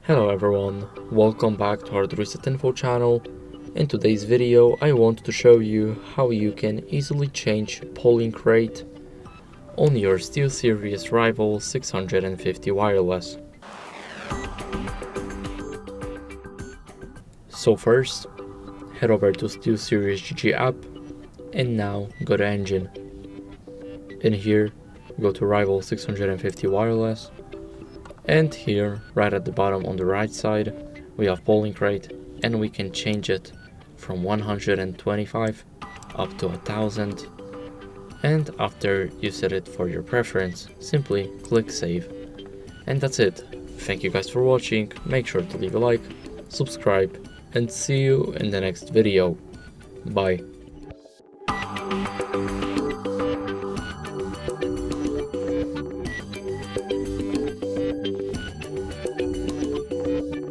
Hello everyone, welcome back to HardReset.Info channel. In today's video I want to show you how you can easily change polling rate on your SteelSeries Rival 650 wireless. So first, head over to SteelSeries GG app and now go to Engine. In here, go to Rival 650 wireless. And here, right at the bottom on the right side, we have polling rate and we can change it from 125 up to 1000. And after you set it for your preference, simply click save. And that's it. Thank you guys for watching, make sure to leave a like, subscribe, and see you in the next video. Bye.